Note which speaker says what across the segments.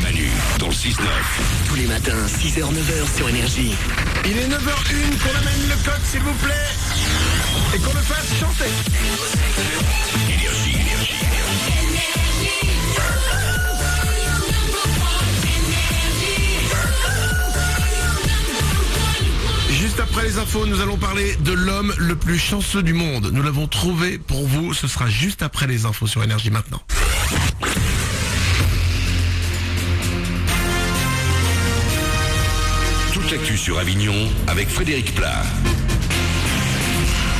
Speaker 1: Manu, dans le 6-9.
Speaker 2: Tous les matins, 6h-9h sur Énergie.
Speaker 3: Il est 9h01, qu'on amène le code s'il vous plaît. Et qu'on le fasse chanter.
Speaker 1: Énergie.
Speaker 3: Juste après les infos, nous allons parler de l'homme le plus chanceux du monde. Nous l'avons trouvé pour vous, ce sera juste après les infos sur Énergie maintenant.
Speaker 1: Toute l'actu sur Avignon avec Frédéric Plat.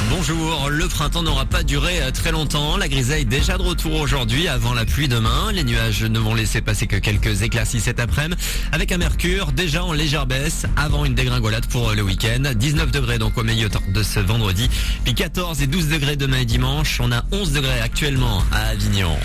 Speaker 4: Bonjour, le printemps n'aura pas duré très longtemps. La grisaille déjà de retour aujourd'hui avant la pluie demain. Les nuages ne vont laisser passer que quelques éclaircies cet après-midi avec un mercure déjà en légère baisse avant une dégringolade pour le week-end. 19 degrés donc au milieu de ce vendredi. Puis 14 et 12 degrés demain et dimanche. On a 11 degrés actuellement à Avignon.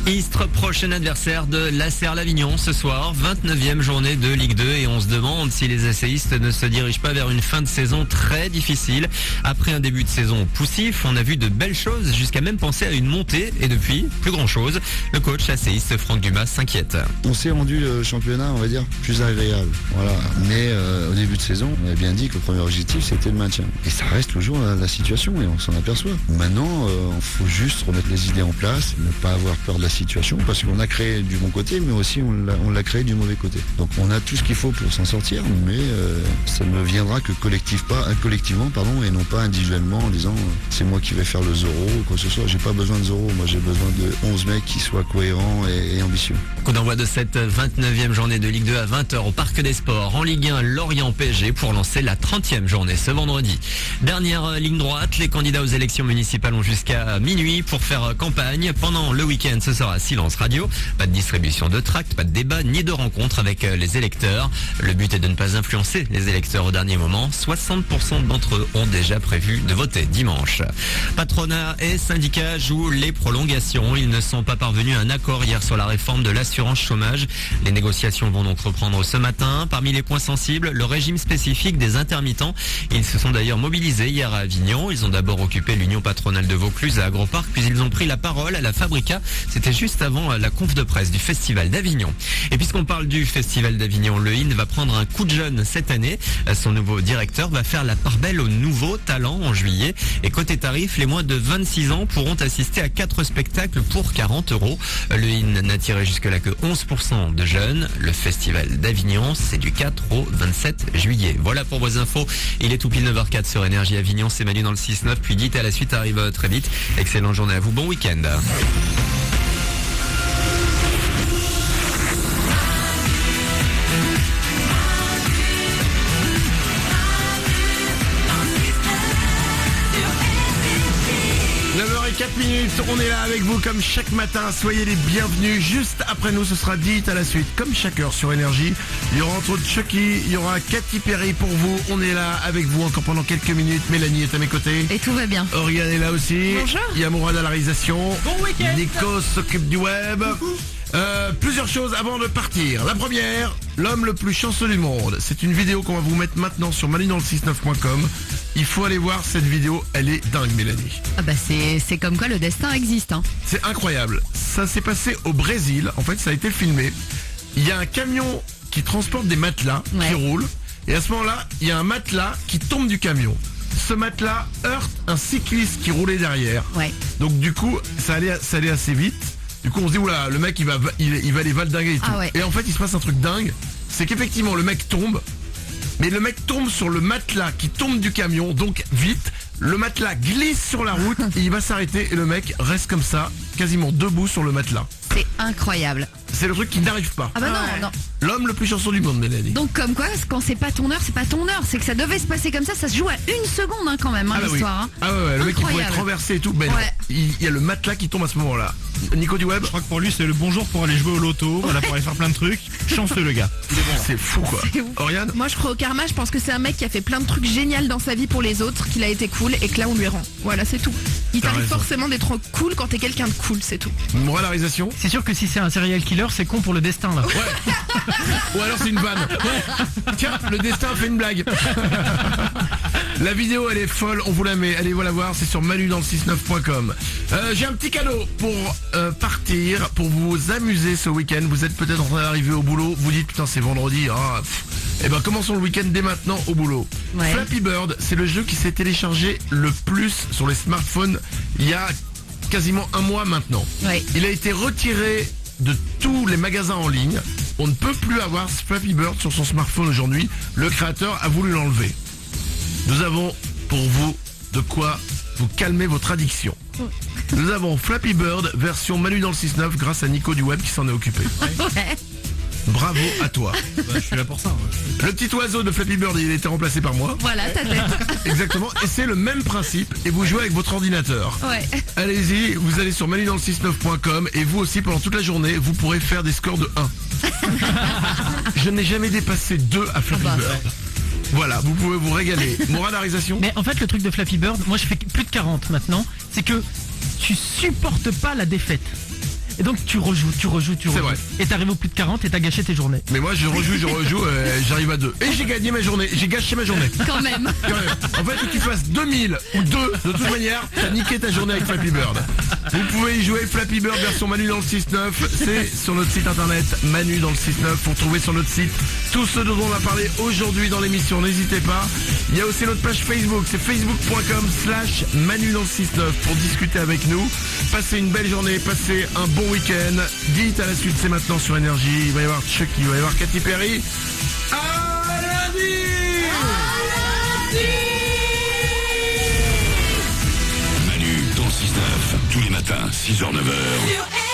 Speaker 4: Istres, prochain adversaire de l'Avignon ce soir, 29e journée de Ligue 2 et on se demande si les essayistes ne se dirigent pas vers une fin de saison très difficile. Après un début de saison poussif, on a vu de belles choses jusqu'à même penser à une montée et depuis, plus grand chose. Le coach essayiste Franck Dumas s'inquiète.
Speaker 5: On s'est rendu le championnat, on va dire, plus agréable. Voilà. Mais au début de saison, on avait bien dit que le premier objectif c'était le maintien. Et ça reste toujours la situation et on s'en aperçoit. Maintenant, il faut juste remettre les idées en place, ne pas avoir peur de la situation parce qu'on a créé du bon côté mais aussi on l'a créé du mauvais côté. Donc on a tout ce qu'il faut pour s'en sortir mais ça ne viendra que collectivement et non pas individuellement en disant c'est moi qui vais faire le Zorro ou quoi que ce soit. J'ai pas besoin de Zorro, moi j'ai besoin de 11 mecs qui soient cohérents et ambitieux.
Speaker 4: Coup d'envoi de cette 29e journée de Ligue 2 à 20h au Parc des Sports. En Ligue 1, Lorient PSG pour lancer la 30e journée ce vendredi. Dernière ligne droite, les candidats aux élections municipales ont jusqu'à minuit pour faire campagne. Pendant le week-end, ce sera silence radio, pas de distribution de tracts, pas de débat ni de rencontres avec les électeurs. Le but est de ne pas influencer les électeurs au dernier moment. 60% d'entre eux ont déjà prévu de voter dimanche. Patronat et syndicats jouent les prolongations. Ils ne sont pas parvenus à un accord hier sur la réforme de l'assurance chômage. Les négociations vont donc reprendre ce matin. Parmi les points sensibles, le régime spécifique des intermittents. Ils se sont d'ailleurs mobilisés hier à Avignon. Ils ont d'abord occupé l'union patronale de Vaucluse à Agroparc, puis ils ont pris la parole à la Fabrica. C'était juste avant la conf de presse du Festival d'Avignon. Et puisqu'on parle du Festival d'Avignon, le IN va prendre un coup de jeune cette année. Son nouveau directeur va faire la part belle aux nouveaux talents en juillet. Et côté tarif, les moins de 26 ans pourront assister à 4 spectacles pour 40 €. Le IN n'attirait jusque-là que 11% de jeunes. Le Festival d'Avignon, c'est du 4 au 27 juillet. Voilà pour vos infos. Il est tout pile 9h04 sur Énergie Avignon. C'est Manu dans le 6-9. Puis dites à la suite arrive très vite. Excellente journée à vous. Bon week-end.
Speaker 3: 9h04, on est là avec vous comme chaque matin, soyez les bienvenus. Juste après nous, ce sera dit à la suite, comme chaque heure sur Énergie. Il y aura entre autres Chucky, il y aura Katy Perry pour vous. On est là avec vous encore pendant quelques minutes. Mélanie est à mes côtés.
Speaker 6: Et tout va bien.
Speaker 3: Oriane est là aussi.
Speaker 6: Bonjour.
Speaker 3: Il y a Mourad à la réalisation.
Speaker 6: Bon week-end.
Speaker 3: Nico s'occupe du web. Plusieurs choses avant de partir. La première, l'homme le plus chanceux du monde. C'est une vidéo qu'on va vous mettre maintenant sur manudanle69.com. Il faut aller voir cette vidéo, elle est dingue Mélanie.
Speaker 6: Ah bah c'est comme quoi le destin existe hein.
Speaker 3: C'est incroyable. Ça s'est passé au Brésil, en fait ça a été filmé. Il y a un camion qui transporte des matelas qui roule. Et à ce moment-là, il y a un matelas qui tombe du camion. Ce matelas heurte un cycliste qui roulait derrière.
Speaker 6: Ouais.
Speaker 3: Donc du coup, ça allait assez vite. Du coup on se dit oula, le mec il va aller valdinguer et tout.
Speaker 6: Ah ouais.
Speaker 3: Et en fait il se passe un truc dingue. C'est qu'effectivement le mec tombe. Mais le mec tombe sur le matelas qui tombe du camion, donc vite, le matelas glisse sur la route et il va s'arrêter et le mec reste comme ça, quasiment debout sur le matelas.
Speaker 6: C'est incroyable.
Speaker 3: C'est le truc qui n'arrive pas.
Speaker 6: Ah bah non.
Speaker 3: L'homme le plus chanceux du monde, Mélanie.
Speaker 6: Donc comme quoi, quand c'est pas ton heure, c'est pas ton heure. C'est que ça devait se passer comme ça se joue à 1 seconde quand même l'histoire.
Speaker 3: Oui. Ah ouais, le mec il pouvait être renversé et tout. Ben
Speaker 6: ouais.
Speaker 3: Il y a le matelas qui tombe à ce moment-là. Nico du web.
Speaker 7: Je crois que pour lui c'est le bon jour pour aller jouer au loto, voilà, pour aller faire plein de trucs. Chanceux le gars.
Speaker 3: C'est fou quoi. Oriane.
Speaker 8: Moi je crois au karma, je pense que c'est un mec qui a fait plein de trucs géniaux dans sa vie pour les autres, qu'il a été cool et que là on lui rend. Voilà, c'est tout. Il t'arrive forcément d'être cool quand t'es quelqu'un de cool, c'est tout.
Speaker 3: Moralisation.
Speaker 7: C'est sûr que si c'est un serial killer, c'est con pour le destin là.
Speaker 3: Ouais. Ou alors c'est une vanne. Tiens, le destin fait une blague. La vidéo elle est folle, on vous la met, allez la voir, c'est sur manudansle69.com. J'ai un petit cadeau pour partir, pour vous amuser ce week-end. Vous êtes peut-être en train d'arriver au boulot, vous dites putain c'est vendredi, eh ben commençons le week-end dès maintenant au boulot.
Speaker 6: Ouais.
Speaker 3: Flappy Bird, c'est le jeu qui s'est téléchargé le plus sur les smartphones il y a quasiment un mois maintenant.
Speaker 6: Ouais.
Speaker 3: Il a été retiré de tous les magasins en ligne. On ne peut plus avoir Flappy Bird sur son smartphone aujourd'hui. Le créateur a voulu l'enlever. Nous avons pour vous de quoi vous calmer votre addiction. Nous avons Flappy Bird version Manu dans le 6-9 grâce à Nico du Web qui s'en est occupé.
Speaker 6: Ouais.
Speaker 3: Bravo à toi.
Speaker 7: Je suis là pour ça.
Speaker 3: Le petit oiseau de Flappy Bird, il a été remplacé par moi.
Speaker 6: Voilà, ta tête.
Speaker 3: Exactement. Et c'est le même principe. Et vous jouez avec votre ordinateur.
Speaker 6: Ouais.
Speaker 3: Allez-y, vous allez sur manudansle69.com et vous aussi pendant toute la journée, vous pourrez faire des scores de 1. Je n'ai jamais dépassé 2 à Flappy Bird. Voilà, vous pouvez vous régaler. Moralarisation.
Speaker 9: Mais en fait, le truc de Flappy Bird, moi je fais plus de 40 maintenant, c'est que tu supportes pas la défaite. Et donc tu rejoues.
Speaker 3: C'est vrai.
Speaker 9: Et t'arrives au plus de 40 et t'as gâché tes journées.
Speaker 3: Mais moi je rejoue, j'arrive à 2. Et j'ai gagné ma journée, j'ai gâché ma journée.
Speaker 6: Quand même.
Speaker 3: Quand même. En fait, que tu fasses 2000 ou 2, de toute manière, t'as niqué ta journée avec Flappy Bird. Vous pouvez y jouer Flappy Bird version Manu dans le 6-9. C'est sur notre site internet Manu dans le 6-9. Pour trouver sur notre site tout ce dont on a parlé aujourd'hui dans l'émission. N'hésitez pas. Il y a aussi notre page Facebook. C'est facebook.com/Manu dans le 6-9 pour discuter avec nous. Passez une belle journée, passez un bon week-end. Dites à la suite, c'est maintenant sur Énergie. Il va y avoir Chucky, il va y avoir Katy Perry. À lundi.
Speaker 1: Manu dans le 6-9, tous les matins, 6h-9h.